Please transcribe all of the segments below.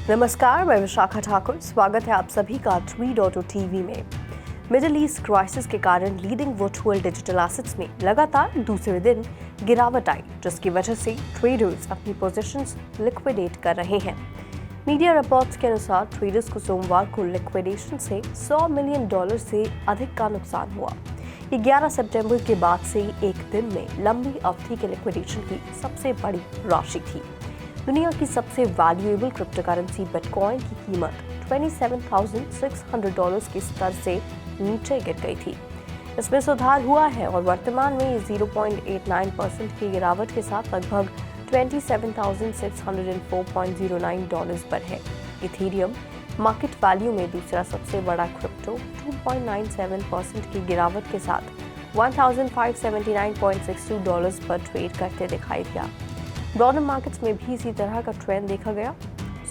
नमस्कार, मैं विशाखा ठाकुर। स्वागत है आप सभी का 3.0 में। मिडिल ईस्ट क्राइसिस के कारण लीडिंग वर्चुअल डिजिटल एसेट्स में लगातार दूसरे दिन गिरावट आई, जिसकी वजह से ट्रेडर्स अपनी पोजीशंस लिक्विडेट कर रहे हैं। मीडिया रिपोर्ट्स के अनुसार ट्रेडर्स को सोमवार को लिक्विडेशन से $100 मिलियन से अधिक का नुकसान हुआ। ये 11 सितंबर के बाद से एक दिन में लंबी अवधि के लिक्विडेशन की सबसे बड़ी राशि थी। दुनिया की सबसे वैल्यूएबल क्रिप्टो करेंसी बिटकॉइन की कीमत $27,600 के स्तर से नीचे गिर गई थी। इसमें सुधार हुआ है और वर्तमान में ये 0.89% की गिरावट के साथ लगभग $27,604.09 पर है। इथेरियम मार्केट वैल्यू में दूसरा सबसे बड़ा क्रिप्टो 2.97% की गिरावट के साथ $1,579.62 पर ट्रेड करते दिखाई दिया। ब्रॉडर मार्केट्स में भी इसी तरह का ट्रेंड देखा गया।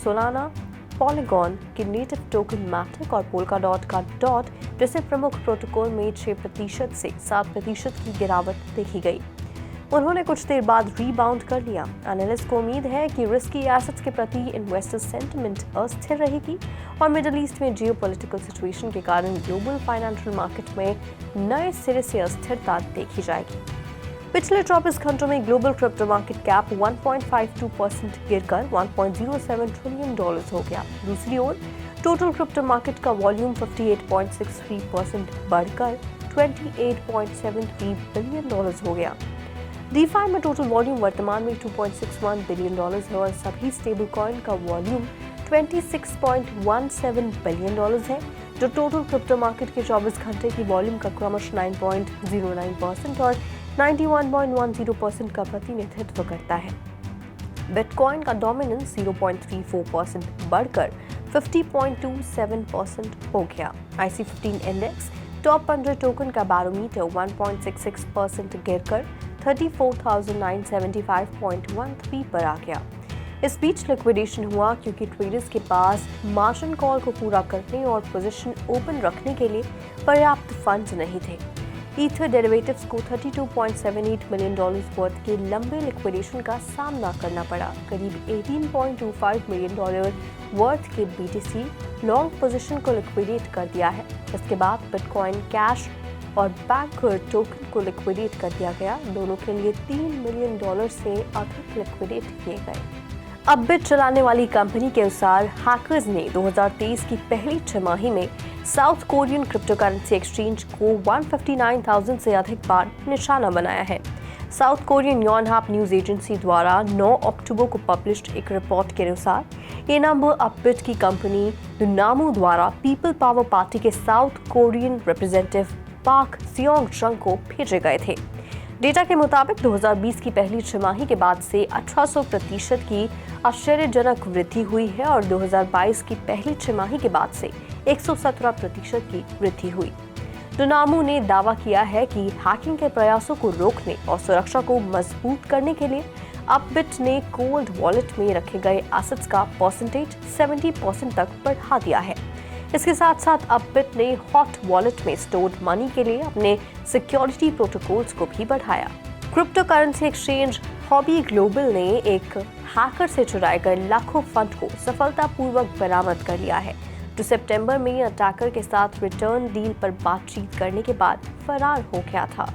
सोलाना, पॉलीगॉन के नेटिव टोकन मैटिक और पोल्काडॉट का डॉट जैसे प्रमुख प्रोटोकॉल में 6% से 7% की गिरावट देखी गई। उन्होंने कुछ देर बाद रीबाउंड कर लिया। एनालिस्ट को उम्मीद है कि रिस्की एसेट्स के प्रति इन्वेस्टर सेंटिमेंट अस्थिर रहेगी और मिडिल ईस्ट में जियोपॉलिटिकल सिचुएशन के कारण ग्लोबल फाइनेंशियल मार्केट में नए सिरे से अस्थिरता देखी जाएगी। पिछले 24 घंटों में ग्लोबल क्रिप्टो मार्केट कैप 1.52% गिरकर $1.07 ट्रिलियन हो गया। दूसरी ओर टोटल क्रिप्टो मार्केट का वॉल्यूम 58.63% बढ़कर $28.73 बिलियन हो गया। डीफाई में टोटल वॉल्यूम वर्तमान में $2.61 बिलियन है और सभी स्टेबल कॉइन का वॉल्यूम $26.17 बिलियन है, जो टोटल क्रिप्टो मार्केट के 24 घंटे की वॉल्यूम का क्रमशः 9.09% और 91.10% का प्रतिनिधित्व करता है। बिटकॉइन का डोमिनेंस 0.34% बढ़कर 50.27% हो गया। IC15 इंडेक्स टॉप 100 टोकन का बैरोमीटर 1.66% गिरकर 34,975.13 पर आ गया। इस बीच लिक्विडेशन हुआ क्योंकि ट्रेडर्स के पास मार्जिन कॉल को पूरा करने और पोजीशन ओपन रखने के लिए पर्याप्त फंड्स नहीं थे। ईथर डेरिवेटिव्स को $32.78 मिलियन वर्थ के लंबे लिक्विडेशन का सामना करना पड़ा। करीब $18.25 मिलियन वर्थ के BTC लॉन्ग पोजीशन को लिक्विडेट कर दिया है। इसके बाद बिटकॉइन कैश और बैंकर टोकन को लिक्विडेट कर दिया गया। दोनों के लिए $3 मिलियन से अधिक लिक्विडेट किए गए। अपबिट चलाने वाली कंपनी के अनुसार हैकर्स ने 2023 की पहली छमाही में south Korean crypto currency exchange को 159,000 से अधिक बार निशाना बनाया है। South Korean Yonhap news agency द्वारा 9 अक्टूबर को पब्लिश्ड एक रिपोर्ट के अनुसार ये नंबर अपबिट की कंपनी दुनामू द्वारा पीपल पावर पार्टी के साउथ कोरियन रिप्रेजेंटेटिव पार्क सियोंग चंग को भेजे गए थे। डेटा के मुताबिक 2020 की पहली छमाही के बाद से 1800% की आश्चर्यजनक वृद्धि हुई है और 2022 की पहली छमाही के बाद से 117% की वृद्धि हुई। दुनामू ने दावा किया है कि हैकिंग के प्रयासों को रोकने और सुरक्षा को मजबूत करने के लिए अपबिट ने कोल्ड वॉलेट में रखे गए एसेट्स का परसेंटेज 70% तक बढ़ा दिया है। इसके साथ साथ अपबिट ने हॉट वॉलेट में स्टोर्ड मनी के लिए अपने सिक्योरिटी प्रोटोकॉल्स को भी बढ़ाया। Crypto currency exchange hobby global ने एक हैकर से चुराए गए लाखों फंड को सफलतापूर्वक बरामद कर लिया है, जो सितंबर में अटैकर के साथ रिटर्न डील पर बातचीत करने के बाद फरार हो गया था।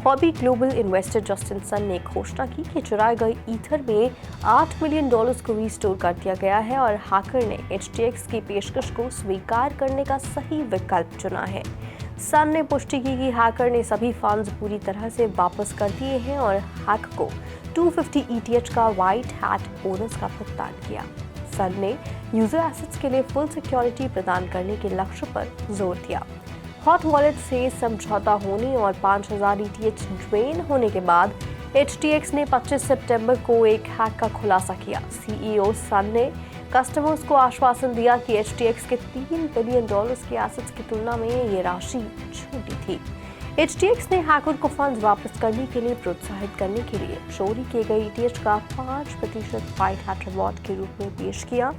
Huobi global investor Justin Sun ने घोषणा की कि चुराए गए ईथर में $8 मिलियन को रिस्टोर कर दिया गया है और हैकर ने HTX की पेशकश को स्वीकार करने का सही विकल्प चुना है। सन ने पुष्टि की कि हैकर ने सभी फंड्स पूरी तरह से वापस कर दिए हैं और हैक को 250 ETH का व्हाइट हैट बोनस का भुगतान किया। सन ने यूजर एसेट्स के लिए फुल सिक्योरिटी प्रदान करने के लक्ष्य पर जोर दिया। हॉट वॉलेट से समझौता होने और 5000 ETH ड्रेन होने के बाद HTX ने 25 सितंबर को एक हैक का खुलासा किया। CEO सन ने कस्टमर्स को आश्वासन दिया कि HTX के $3 बिलियन के एसेट्स की तुलना में ये राशि छोटी थी। HTX ने हैकर को फंड्स वापस करने के लिए प्रोत्साहित करने के लिए चोरी किए गए ETH का 5% व्हाइट हैट रिवॉर्ड के रूप में पेश किया,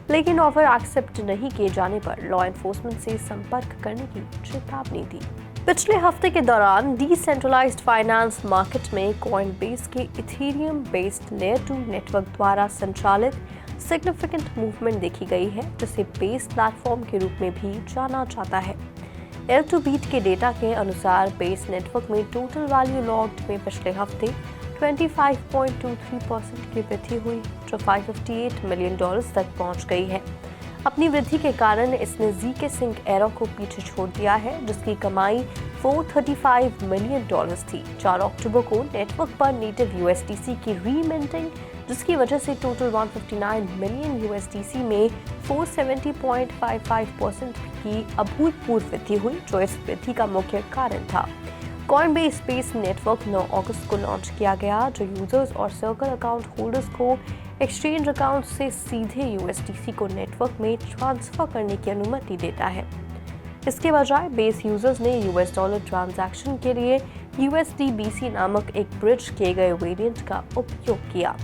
लेकिन ऑफर एक्सेप्ट नहीं किए जाने पर लॉ एनफोर्समेंट से संपर्क करने की चेतावनी दी। पिछले हफ्ते के दौरान डिसेंट्रलाइज्ड फाइनेंस मार्केट में कॉइनबेस के इथेरियम बेस्ड लेयर 2 नेटवर्क द्वारा संचालित सिग्निफिकेंट मूवमेंट देखी गई है, जिसे बेस प्लेटफॉर्म के रूप में भी जाना जाता है। L2Beat के डेटा के अनुसार बेस नेटवर्क में टोटल वैल्यू लॉग्ड में पिछले हफ्ते 25.23% की वृद्धि हुई, जो $558 मिलियन तक पहुंच गई है। अपनी वृद्धि के कारण इसने ZK Sync एरो को पीछे छोड़ दिया है, जिसकी कमाई $435 मिलियन थी। 4 अक्टूबर को नेटवर्क पर नेटिव USDC की रीमिंटिंग, जिसकी वजह से टोटल 159 मिलियन USDC में 470.55% की अभूतपूर्व वृद्धि हुई, जो इस वृद्धि का मुख्य कारण था। कॉइनबेस बेस नेटवर्क 9 अगस्त को लॉन्च किया गया, जो यूजर्स और सर्कल अकाउंट होल्डर्स को एक्सचेंज अकाउंट से सीधे USDC को नेटवर्क में ट्रांसफर करने की अनुमति देता है। इसके बजाय बेस यूजर्स ने US डॉलर ट्रांजैक्शन के लिए USDBC नामक एक ब्रिज किए गए वेरिएंट का उपयोग किया।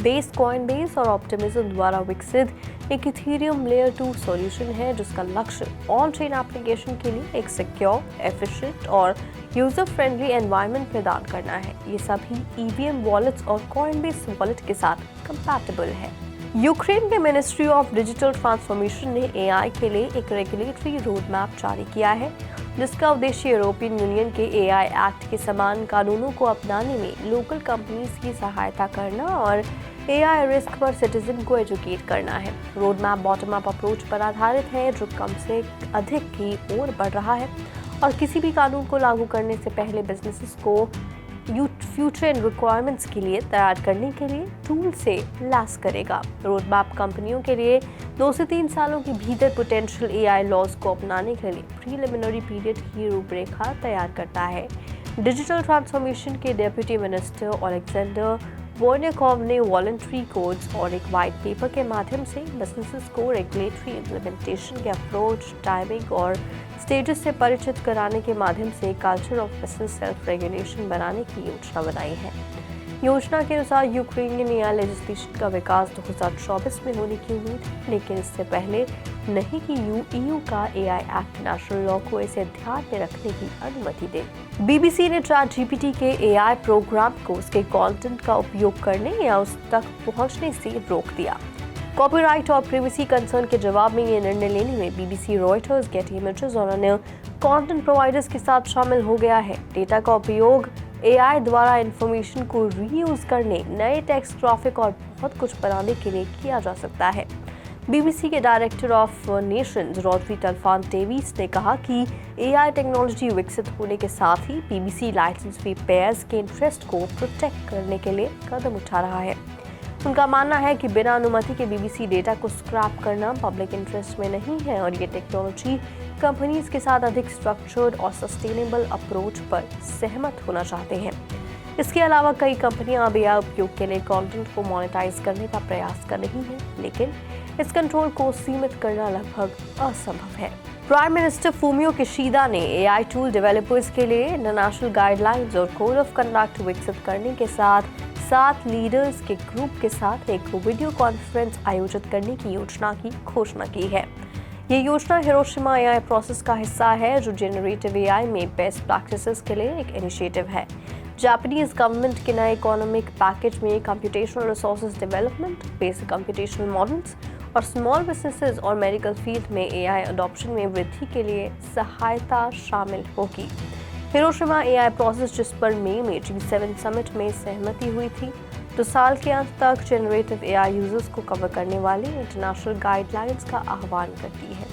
बेस कॉइनबेस और ऑप्टिमिज्म द्वारा विकसित एक इथेरियम लेयर 2 सॉल्यूशन है, जिसका लक्ष्य ऑन चेन एप्लीकेशन के लिए एक सिक्योर, एफिशिएंट और यूजर फ्रेंडली एनवायरनमेंट प्रदान करना है। ये सभी EVM वॉलेट्स और कॉइनबेस वॉलेट के साथ कंपैटिबल है। यूक्रेन के मिनिस्ट्री ऑफ डिजिटल ट्रांसफॉर्मेशन ने AI के लिए एक रेगुलेटरी रोड मैप जारी किया है, जिसका उद्देश्य यूरोपियन यूनियन के AI एक्ट के समान कानूनों को अपनाने में लोकल कंपनीज की सहायता करना और AI रिस्क पर सिटीजन को एजुकेट करना है। Road map bottom up approach पर आधारित है, जो कम से अधिक की ओर बढ़ रहा है और किसी भी कानून को लागू करने से पहले बिजनेसेस को फ्यूचर एंड रिक्वायरमेंट्स के लिए तैयार करने के लिए टूल से लैस करेगा। रोड मैप कंपनियों के लिए 2 से 3 सालों के भीतर पोटेंशियल AI लॉज को अपनाने के लिए प्रीलिमिनरी पीरियड की रूपरेखा तैयार करता है। डिजिटल ट्रांसफॉर्मेशन के डेप्यूटी मिनिस्टर ओलेक्जेंडर वोर्निकोव ने वॉलंटरी कोड्स और एक वाइट पेपर के माध्यम से बिजनेसेस को रेगुलेटरी इम्प्लीमेंटेशन के अप्रोच, टाइमिंग और स्टेजेस से परिचित कराने के माध्यम से culture of business self regulation बनाने की योजना बनाई है। योजना के अनुसार यूक्रेनियन AI लेजिस्लेशन का विकास 2024 में होने की उम्मीद है, लेकिन इससे पहले नहीं कि EU का AI एक्ट नेशनल लॉ को इसे ध्यान में रखने की अनुमति दे। BBC ने ChatGPT के AI प्रोग्राम को उसके कंटेंट का उपयोग करने या उस तक पहुंचने से रोक दिया। कॉपीराइट और प्राइवेसी कंसर्न के जवाब में ये निर्णय लेने में BBC, रॉयटर्स, गेटी इमेजेस और अन्य कंटेंट प्रोवाइडर्स के साथ शामिल हो गया है। डेटा का उपयोग AI द्वारा इंफॉर्मेशन को रीयूज करने, नए टेक्स्ट, ग्राफिक और बहुत कुछ बनाने के लिए किया जा सकता है। BBC के director of nations Rhodri Talfan Davies ने कहा कि AI टेक्नोलॉजी विकसित होने के साथ ही BBC लाइसेंस फी पेयर्स के इंटरेस्ट को प्रोटेक्ट करने के लिए कदम उठा रहा है। उनका मानना है कि बिना अनुमति के BBC डेटा को स्क्रैप करना पब्लिक इंटरेस्ट में नहीं है और ये टेक्नोलॉजी कंपनीज के साथ अधिक स्ट्रक्चर्ड और सस्टेनेबल अप्रोच पर सहमत होना चाहते हैं। इसके अलावा कई कंपनियां अब AI उपयोग के लिए कंटेंट को मोनेटाइज करने का प्रयास कर रही हैं, लेकिन इस कंट्रोल को सीमित करना लगभग असंभव है। प्राइम मिनिस्टर फूमियो किशीदा ने AI टूल डेवलपर्स के लिए इंटरनेशनल गाइडलाइंस और कोड ऑफ कंडक्ट विकसित करने के साथ 7 लीडर्स के ग्रुप के साथ एक वीडियो कॉन्फ्रेंस आयोजित करने की योजना की घोषणा की है। ये योजना हिरोशिमा AI प्रोसेस का हिस्सा है, जो जनरेटिव AI में बेस्ट प्रैक्टिसेस के लिए एक इनिशिएटिव है। जापानीज गवर्नमेंट के नए इकोनॉमिक पैकेज में computational resources development, basic computational models और स्मॉल बिजनेसेस और मेडिकल फील्ड में AI अडॉप्शन में वृद्धि के लिए सहायता शामिल होगी। हिरोशिमा AI प्रोसेस, जिस पर मई में G7 समिट में सहमति हुई थी, तो साल के अंत तक जनरेटिव AI यूजर्स को कवर करने वाली इंटरनेशनल गाइडलाइंस का आह्वान करती है।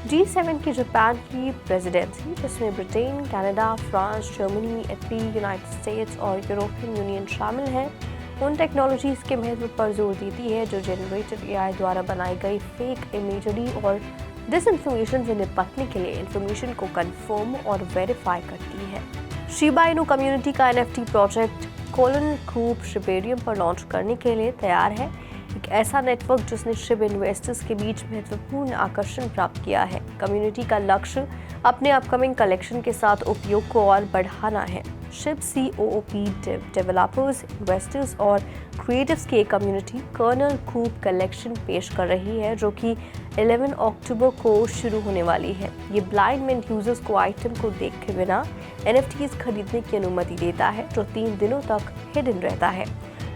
G7 की जापान की प्रेसिडेंसी, जिसमें Britain, Canada, France, Germany, Italy, United states और यूरोपियन यूनियन शामिल हैं, उन टेक्नोलॉजीज के महत्व पर जोर देती है जो जनरेटिव AI द्वारा बनाई गई फेक इमेजरी और डिसइंफॉर्मेशन से निपटने के लिए इंफॉर्मेशन को कंफर्म और वेरीफाई करती है। शिबा इनू कम्युनिटी का NFT प्रोजेक्ट कोलन कूप शिबेरियम पर लॉन्च करने के लिए तैयार है, एक ऐसा नेटवर्क जिसने शिब इन्वेस्टर्स के बीच महत्वपूर्ण आकर्षण प्राप्त किया है। कम्युनिटी का लक्ष्य अपने अपकमिंग कलेक्शन के साथ उपयोग को और बढ़ाना है। शिब COOP डेवलपर्स, इन्वेस्टर्स और क्रिएटिव्स की एक कम्युनिटी कर्नल कूप कलेक्शन पेश कर रही है, जो कि 11 अक्टूबर को शुरू होने वाली है। ये ब्लाइंड मिंट यूजर्स को आइटम को देखे बिना NFTs खरीदने की अनुमति देता है, जो 3 दिनों तक हिडन रहता है।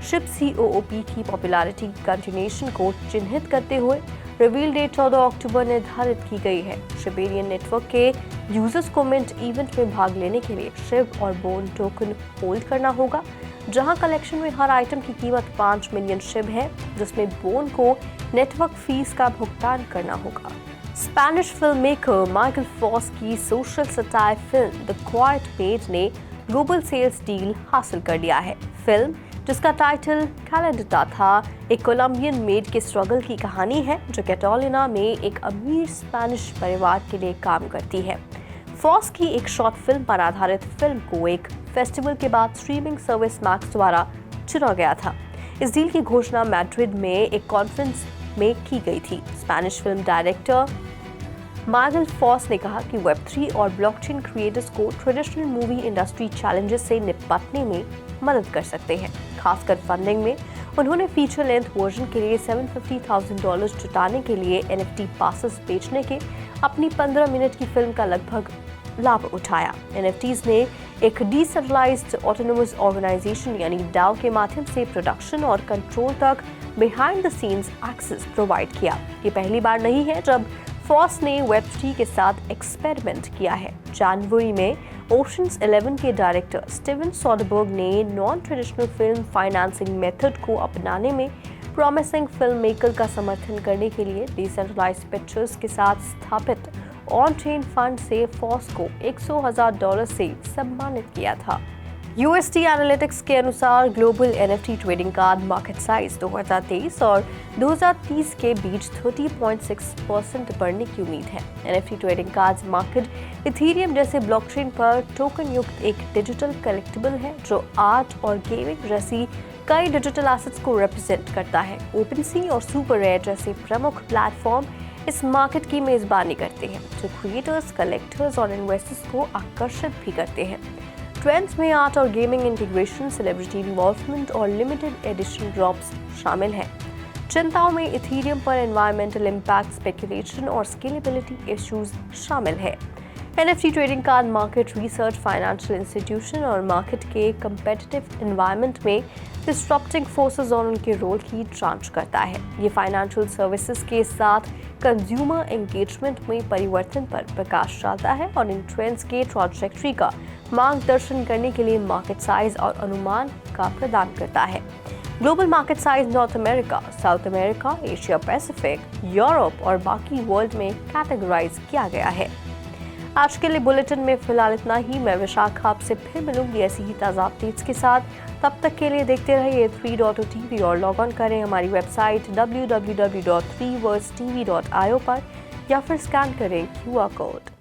शिप COOP की पॉपुलैरिटी कंटिन्यूएशन को चिन्हित करते हुए रिवील डेट 14 अक्टूबर निर्धारित की गई है। शिपेरियन नेटवर्क के यूजर्स को मिंट इवेंट में भाग लेने के लिए शिप और बोन टोकन होल्ड करना होगा, जहां कलेक्शन में हर आइटम की कीमत 5 मिलियन शिप है, जिसमें बोन को नेटवर्क फीस का भुगतान करना होगा। Spanish film maker Michael Faus की social satire film the quiet maid ने ग्लोबल सेल्स डील हासिल कर लिया है। फिल्म, जिसका टाइटल कैलेंडा था, एक कोलंबियन मेड के स्ट्रगल की कहानी है जो कैटालोना में एक अमीर स्पेनिश परिवार के लिए काम करती है। फॉस की एक शॉर्ट फिल्म पर आधारित फिल्म को एक फेस्टिवल के बाद स्ट्रीमिंग सर्विस मैक्स द्वारा चुना गया था। इस डील की घोषणा मैड्रिड में एक कॉन्फ्रेंस में की गई थी। Spanish film director Michael Faus ने कहा कि वेब3 और ब्लॉकचेन क्रिएटर्स को ट्रेडिशनल मूवी इंडस्ट्री चैलेंजेस से निपटने में मदद कर सकते हैं, खासकर फंडिंग में। उन्होंने फीचर लेंथ वर्जन के लिए $750,000 जुटाने के लिए NFT पासेस बेचने के अपनी 15 मिनट की फिल्म का लगभग लाभ उठाया। NFTs ने एक डिसेंट्रलाइज्ड ऑटोनोमस ऑर्गेनाइजेशन यानी DAO के माध्यम से प्रोडक्शन और कंट्रोल तक behind the scenes access provide किया। ये पहली बार नहीं है जब फॉस ने वेब3 के साथ एक्सपेरिमेंट किया है। जनवरी में ओशंस 11 के डायरेक्टर स्टीवन सोडरबर्ग ने non traditional film financing method को अपनाने में प्रॉमिसिंग फिल्म मेकर का समर्थन करने के लिए डिसेंट्रलाइज्ड पिक्चर्स के साथ स्थापित ऑन चेन फंड से फॉस को $100,000 से सम्मानित किया था। USD एनालिटिक्स के अनुसार global NFT trading card market size 2023 और 2030 के बीच 30.6% बढ़ने की उम्मीद है। NFT trading cards market Ethereum जैसे ब्लॉकचेन पर टोकन युक्त एक डिजिटल कलेक्टिबल है जो आर्ट और गेमिंग जैसी कई डिजिटल एसेट्स को रिप्रेजेंट करता है। OpenSea और SuperRare जैसे प्रमुख प्लेटफॉर्म इस मार्केट की मेजबानी करते हैं, जो क्रिएटर्स, कलेक्टर्स और इन्वेस्टर्स को आकर्षित भी करते हैं। ट्रेंड्स में आर्ट और गेमिंग इंटीग्रेशन, सेलिब्रिटी इन्वॉल्वमेंट और लिमिटेड एडिशन ड्रॉप्स शामिल हैं। चिंताओं में इथेरियम पर एनवायरमेंटल इम्पैक्ट, स्पेकुलेशन और स्केलेबिलिटी इश्यूज शामिल है। NFT trading card market research financial institution और मार्केट के कंपेटिटिव एनवायरनमेंट में डिस्ट्रप्टिंग फोर्सेस और उनके रोल की जांच करता है। ये फाइनेंशियल सर्विसेज के साथ कंज्यूमर एंगेजमेंट में परिवर्तन पर प्रकाश डालता है और इन ट्रेंड्स के ट्रैजेक्टरी का मार्गदर्शन करने के लिए मार्केट साइज और अनुमान का प्रदान करता है। Global market size north America, south America, Asia Pacific, Europe और बाकी वर्ल्ड में कैटेगराइज किया गया है। आज के लिए बुलेटिन में फिलहाल इतना ही। मैं विशाखा आपसे फिर मिलूंगी ऐसी ही ताज़ा अपडेट्स के साथ। तब तक के लिए देखते रहिए 3.TV और लॉग ऑन करें हमारी वेबसाइट www.3worldstv.io पर या फिर स्कैन करें QR कोड।